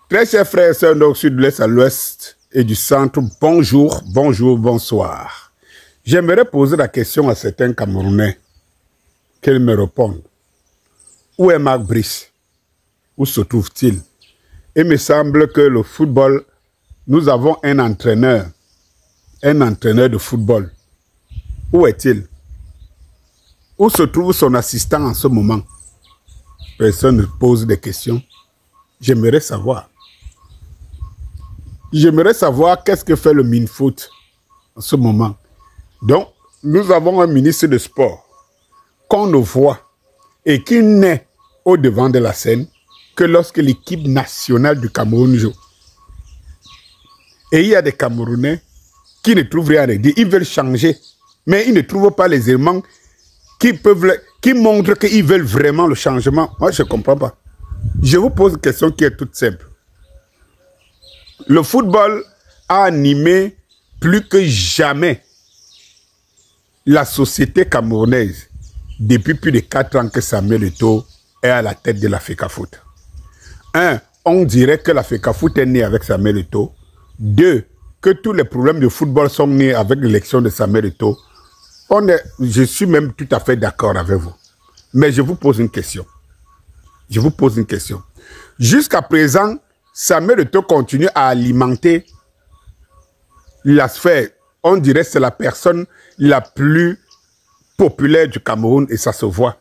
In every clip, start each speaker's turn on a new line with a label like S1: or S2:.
S1: Très chers frères et sœurs, donc sud, de l'est à l'ouest et du centre, bonjour, bonjour, bonsoir. J'aimerais poser la question à certains Camerounais, qu'ils me répondent. Où est Marc Brice? Où se trouve-t-il? Il me semble que le football, nous avons un entraîneur de football. Où est-il? Où se trouve son assistant en ce moment? Personne ne pose des questions. J'aimerais savoir. J'aimerais savoir qu'est-ce que fait le Minfoot en ce moment. Donc, nous avons un ministre de sport qu'on ne voit et qui n'est au devant de la scène que lorsque l'équipe nationale du Cameroun joue. Et il y a des Camerounais qui ne trouvent rien à dire. Ils veulent changer, mais ils ne trouvent pas les éléments qui montrent qu'ils veulent vraiment le changement. Moi, je ne comprends pas. Je vous pose une question qui est toute simple. Le football a animé plus que jamais la société camerounaise depuis plus de 4 ans que Samuel Eto'o est à la tête de la FECAFOOT. 1. On dirait que la FECAFOOT est née avec Samuel Eto'o. 2. Que tous les problèmes de football sont nés avec l'élection de Samuel Eto'o. Je suis même tout à fait d'accord avec vous. Mais je vous pose une question. Je vous pose une question. Jusqu'à présent, Samuel Eto'o continue à alimenter la sphère. On dirait que c'est la personne la plus populaire du Cameroun et ça se voit.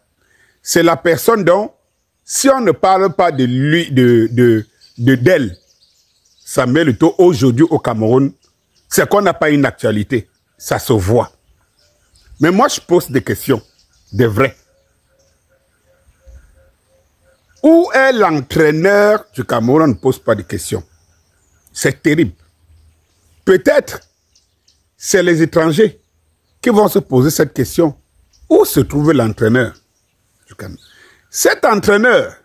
S1: C'est la personne dont, si on ne parle pas de lui, d'elle, Samuel Eto'o aujourd'hui au Cameroun, c'est qu'on n'a pas une actualité. Ça se voit. Mais moi, je pose des questions, des vraies. Où est l'entraîneur du Cameroun? On ne pose pas de questions. C'est terrible. Peut-être c'est les étrangers qui vont se poser cette question. Où se trouve l'entraîneur du Cameroun? Cet entraîneur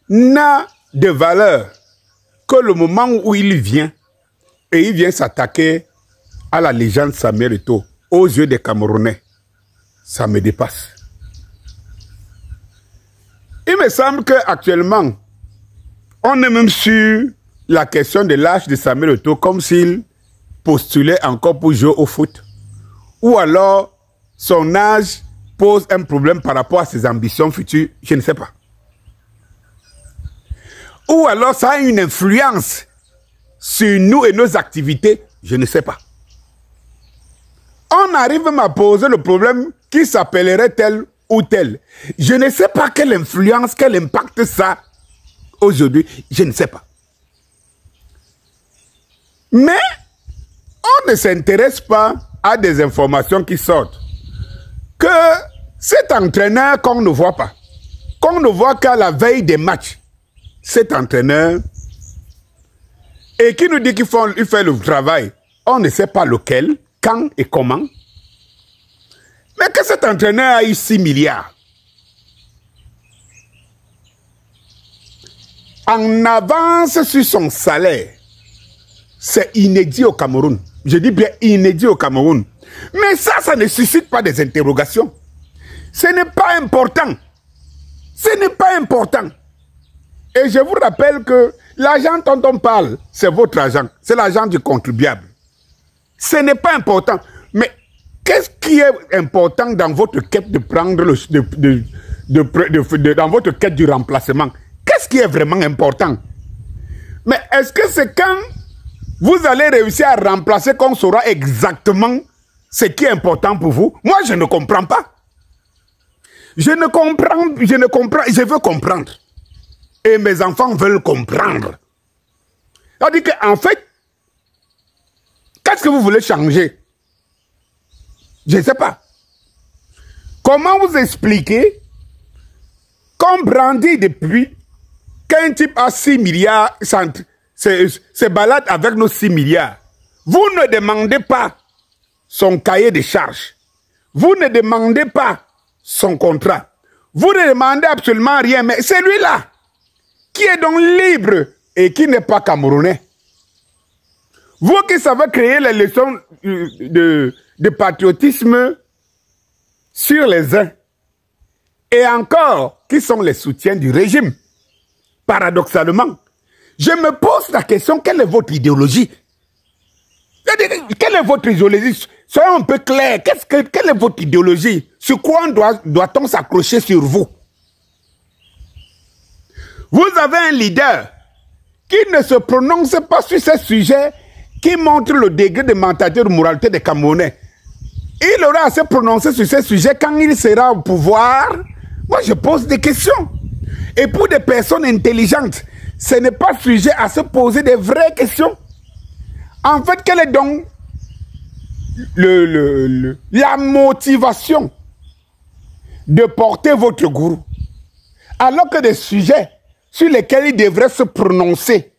S1: n'a de valeur que le moment où il vient et il vient s'attaquer à la légende Samuel Eto'o aux yeux des Camerounais. Ça me dépasse. Il me semble qu'actuellement, on est même sur la question de l'âge de Samuel Eto'o comme s'il postulait encore pour jouer au foot. Ou alors, son âge pose un problème par rapport à ses ambitions futures, je ne sais pas. Ou alors, ça a une influence sur nous et nos activités, je ne sais pas. On arrive même à poser le problème qui s'appellerait tel ou tel. Je ne sais pas quelle influence, quel impact ça aujourd'hui, je ne sais pas. Mais on ne s'intéresse pas à des informations qui sortent. Que cet entraîneur qu'on ne voit pas, qu'on ne voit qu'à la veille des matchs, cet entraîneur, et qui nous dit qu'il fait le travail, on ne sait pas lequel, quand et comment. Mais que cet entraîneur a eu 6 milliards. En avance sur son salaire. C'est inédit au Cameroun. Je dis bien inédit au Cameroun. Mais ça ne suscite pas des interrogations. Ce n'est pas important. Ce n'est pas important. Et je vous rappelle que l'argent dont on parle, c'est votre argent. C'est l'argent du contribuable. Ce n'est pas important. Mais qu'est-ce qui est important dans votre quête de prendre dans votre quête du remplacement? Qu'est-ce qui est vraiment important? Mais est-ce que c'est quand vous allez réussir à remplacer qu'on saura exactement ce qui est important pour vous? Moi, je ne comprends pas. Je veux comprendre. Et mes enfants veulent comprendre. C'est-à-dire qu'en fait, qu'est-ce que vous voulez changer? Je ne sais pas. Comment vous expliquer qu'on brandit depuis qu'un type a 6 milliards, se balade avec nos 6 milliards. Vous ne demandez pas son cahier de charges. Vous ne demandez pas son contrat. Vous ne demandez absolument rien. Mais celui-là, qui est donc libre et qui n'est pas camerounais, vous qui savez créer les leçons de patriotisme sur les uns, et encore qui sont les soutiens du régime, paradoxalement, Je me pose la question, quelle est votre idéologie? Quelle est votre idéologie? Soyons un peu clairs. Quelle est votre idéologie? Sur quoi doit-on s'accrocher sur vous? Vous avez un leader qui ne se prononce pas sur ces sujets qui montrent le degré de mentalité, de moralité des Camerounais. Il aura à se prononcer sur ces sujets quand il sera au pouvoir. Moi, je pose des questions. Et pour des personnes intelligentes, ce n'est pas sujet à se poser des vraies questions. En fait, quelle est donc la motivation de porter votre gourou? Alors que des sujets sur lesquels il devrait se prononcer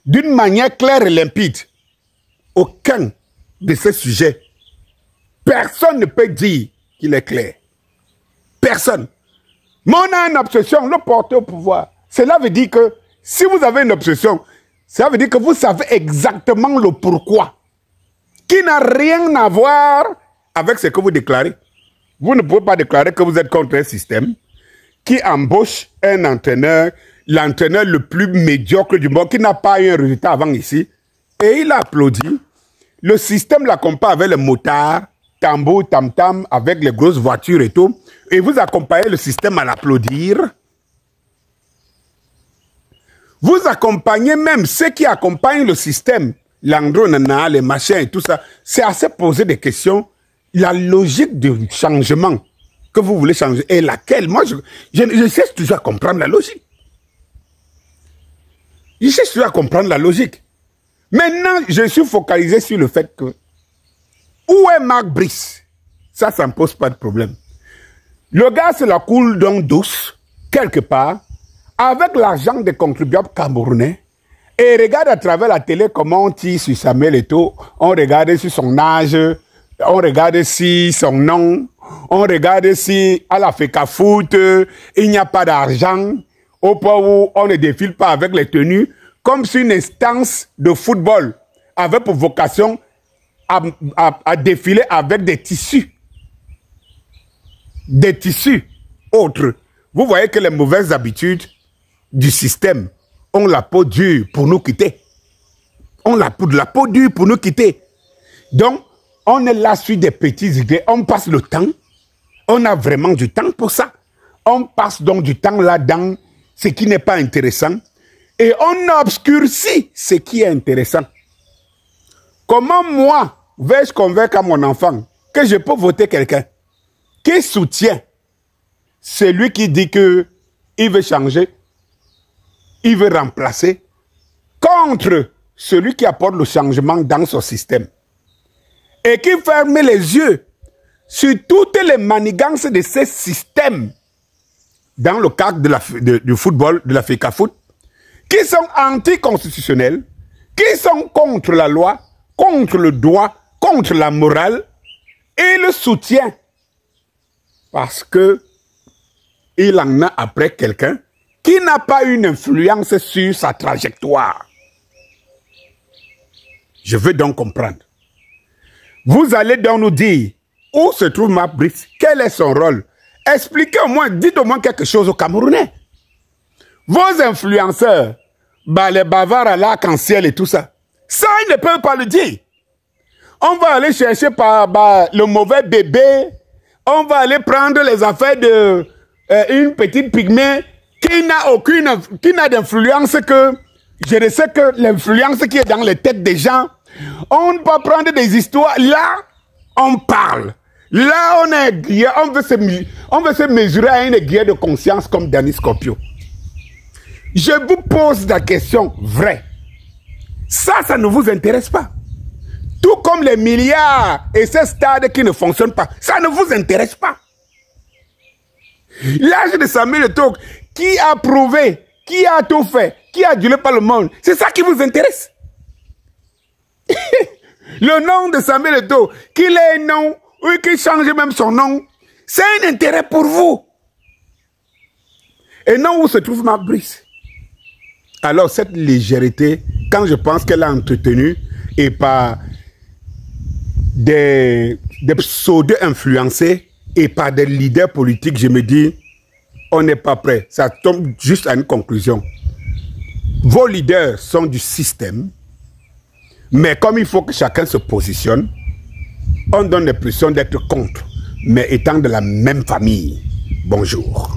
S1: d'une manière claire et limpide, aucun de ces sujets, personne ne peut dire qu'il est clair. Personne. Mais on a une obsession, le porter au pouvoir. Cela veut dire que si vous avez une obsession, ça veut dire que vous savez exactement le pourquoi, qui n'a rien à voir avec ce que vous déclarez. Vous ne pouvez pas déclarer que vous êtes contre un système qui embauche un entraîneur, l'entraîneur le plus médiocre du monde, qui n'a pas eu un résultat avant ici, et il a applaudi. Le système la compare avec les motards, tambour, tam-tam, avec les grosses voitures et tout, et vous accompagnez le système à l'applaudir. Vous accompagnez même ceux qui accompagnent le système, l'andronana, les machins et tout ça. C'est à se poser des questions. La logique du changement que vous voulez changer est laquelle? Moi, je cherche toujours à comprendre la logique. Je cherche toujours à comprendre la logique. Maintenant, je suis focalisé sur le fait que où est Marc Brice? Ça ne me pose pas de problème. Le gars se la coule donc douce, quelque part, avec l'argent des contribuables camerounais, et regarde à travers la télé comment on tire sur Samuel Eto'o, on regarde sur son âge, on regarde si son nom, on regarde si à la FECAFOOT, il n'y a pas d'argent, au point où on ne défile pas avec les tenues, comme si une instance de football avait pour vocation à défiler avec des tissus. Des tissus autres. Vous voyez que les mauvaises habitudes du système ont la peau dure pour nous quitter. On la peau dure pour nous quitter. Donc, on est là sur des petites idées. On passe le temps. On a vraiment du temps pour ça. On passe donc du temps là-dedans, ce qui n'est pas intéressant. Et on obscurcit ce qui est intéressant. Comment moi, vais-je convaincre à mon enfant que je peux voter quelqu'un qui soutient celui qui dit qu'il veut changer, il veut remplacer, contre celui qui apporte le changement dans son système et qui ferme les yeux sur toutes les manigances de ces systèmes dans le cadre du football, de la FECAFOOT, qui sont anticonstitutionnels, qui sont contre la loi, contre le droit, contre la morale, et le soutient parce que il en a après quelqu'un qui n'a pas une influence sur sa trajectoire. Je veux donc comprendre. Vous allez donc nous dire où se trouve Marc Brice, quel est son rôle. Expliquez au moins, dites au moins quelque chose aux Camerounais. Vos influenceurs, les bavards à l'arc-en-ciel et tout ça, ça ils ne peuvent pas le dire. On va aller chercher par le mauvais bébé, on va aller prendre les affaires de une petite pygmée qui n'a d'influence que, je ne sais que l'influence qui est dans les têtes des gens. On ne peut pas prendre des histoires. Là, on parle. Là, on veut se mesurer à une guerre de conscience comme Danny Scorpio. Je vous pose la question vraie. Ça ne vous intéresse pas. Tout comme les milliards et ces stades qui ne fonctionnent pas. Ça ne vous intéresse pas. L'âge de Samuel Eto'o, qui a prouvé, qui a tout fait, qui a duré par le monde, c'est ça qui vous intéresse. Le nom de Samuel Eto'o, qu'il ait un nom, ou qu'il change même son nom, c'est un intérêt pour vous. Et non où se trouve Marc Brice. Alors cette légèreté, quand je pense qu'elle a entretenu et par des pseudo-influencés et par des leaders politiques, je me dis, on n'est pas prêt. Ça tombe juste à une conclusion. Vos leaders sont du système, mais comme il faut que chacun se positionne, on donne l'impression d'être contre, mais étant de la même famille. Bonjour.